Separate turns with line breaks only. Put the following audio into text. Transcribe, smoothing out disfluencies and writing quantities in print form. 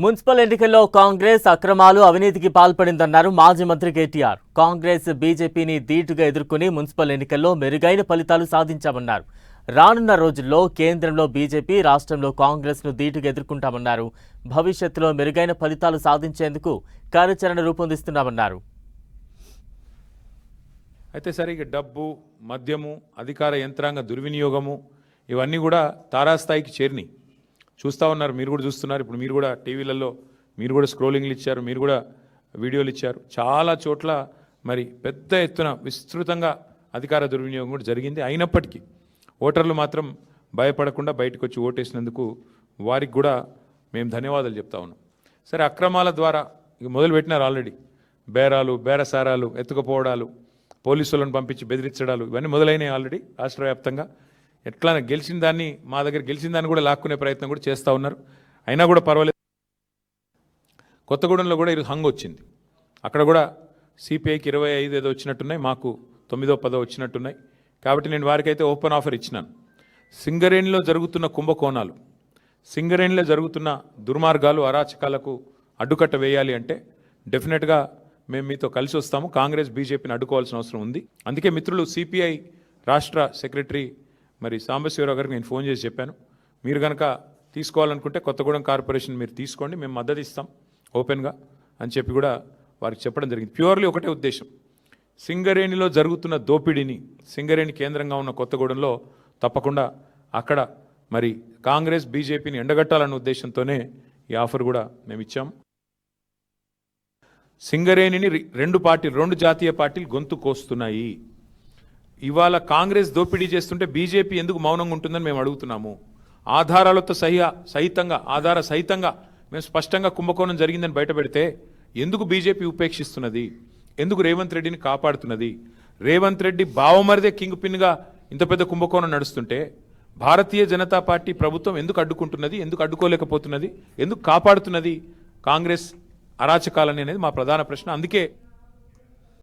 Municipal ఎన్నికల్లో కాంగ్రెస్ అక్రమాలు అవినీతికి పాల్పడిందన్నారు మాజీ మంత్రి కేటీఆర్. కాంగ్రెస్ బీజేపీని ధీటుగా ఎదుర్కొని మున్సిపల్ ఎన్నికల్లో మెరుగైన ఫలితాలు సాధించామన్నారు. రానున్న రోజుల్లో కేంద్రంలో బీజేపీ, రాష్ట్రంలో కాంగ్రెస్ను ధీటుగా ఎదుర్కొంటామన్నారు. భవిష్యత్తులో మెరుగైన ఫలితాలు సాధించేందుకు కార్యాచరణ రూపొందిస్తున్నామన్నారు.
అయితే సరిగ్గా డబ్బు, మద్యము, అధికార యంత్రాంగ దుర్వినియోగము ఇవన్నీ కూడా తారాస్థాయికి చేరినాయి. చూస్తూ ఉన్నారు, మీరు కూడా చూస్తున్నారు. ఇప్పుడు మీరు కూడా టీవీలలో మీరు కూడా స్క్రోలింగ్లు ఇచ్చారు, మీరు కూడా వీడియోలు ఇచ్చారు. చాలా చోట్ల మరి పెద్ద ఎత్తున విస్తృతంగా అధికార దుర్వినియోగం కూడా జరిగింది. అయినప్పటికీ ఓటర్లు మాత్రం భయపడకుండా బయటకు వచ్చి ఓటేసినందుకు వారికి కూడా మేము ధన్యవాదాలు చెప్తా ఉన్నాం. సరే, అక్రమాల ద్వారా ఇక మొదలుపెట్టినారు ఆల్రెడీ. బేరాలు, బేరసారాలు, ఎత్తుకుపోవడాలు, పోలీసులను పంపించి బెదిరించడాలు ఇవన్నీ మొదలైనవి ఆల్రెడీ రాష్ట్ర వ్యాప్తంగా. ఎట్లా గెలిచిన దాన్ని, మా దగ్గర గెలిచిన దాన్ని కూడా లాక్కునే ప్రయత్నం కూడా చేస్తూ ఉన్నారు. అయినా కూడా పర్వాలేదు. కొత్తగూడెంలో కూడా ఈరోజు హంగ్ వచ్చింది. అక్కడ కూడా సిపిఐకి 25 ఏదో వచ్చినట్టున్నాయి, మాకు 9, 10 వచ్చినట్టున్నాయి. కాబట్టి నేను వారికైతే ఓపెన్ ఆఫర్ ఇచ్చినాను. సింగరేణిలో జరుగుతున్న కుంభకోణాలు, సింగరేణిలో జరుగుతున్న దుర్మార్గాలు, అరాచకాలకు అడ్డుకట్ట వేయాలి అంటే డెఫినెట్గా మేము మీతో కలిసి వస్తాము. కాంగ్రెస్ బీజేపీని అడ్డుకోవాల్సిన అవసరం ఉంది. అందుకే మిత్రులు, సిపిఐ రాష్ట్ర సెక్రటరీ మరి సాంబశివరావు గారికి నేను ఫోన్ చేసి చెప్పాను, మీరు కనుక తీసుకోవాలనుకుంటే కొత్తగూడెం కార్పొరేషన్ మీరు తీసుకోండి, మేము మద్దతు ఇస్తాం ఓపెన్గా అని చెప్పి కూడా వారికి చెప్పడం జరిగింది. ప్యూర్లీ ఒకటే ఉద్దేశం, సింగరేణిలో జరుగుతున్న దోపిడీని, సింగరేణి కేంద్రంగా ఉన్న కొత్తగూడెంలో తప్పకుండా అక్కడ మరి కాంగ్రెస్ బీజేపీని ఎండగట్టాలన్న ఉద్దేశంతోనే ఈ ఆఫర్ కూడా మేము ఇచ్చాము. సింగరేణిని రెండు జాతీయ పార్టీలు గొంతు కోస్తున్నాయి. ఇవాళ కాంగ్రెస్ దోపిడీ చేస్తుంటే బీజేపీ ఎందుకు మౌనంగా ఉంటుందని మేము అడుగుతున్నాము. ఆధారాలతో ఆధార సహితంగా మేము స్పష్టంగా కుంభకోణం జరిగిందని బయటపెడితే ఎందుకు బీజేపీ ఉపేక్షిస్తున్నది? ఎందుకు రేవంత్ రెడ్డిని కాపాడుతున్నది? రేవంత్ రెడ్డి బావమరిదే కింగ్ పిన్గా ఇంత పెద్ద కుంభకోణం నడుస్తుంటే భారతీయ జనతా పార్టీ ప్రభుత్వం ఎందుకు అడ్డుకుంటున్నది? ఎందుకు అడ్డుకోలేకపోతున్నది? ఎందుకు కాపాడుతున్నది కాంగ్రెస్ అరాచకాలని అనేది మా ప్రధాన ప్రశ్న. అందుకే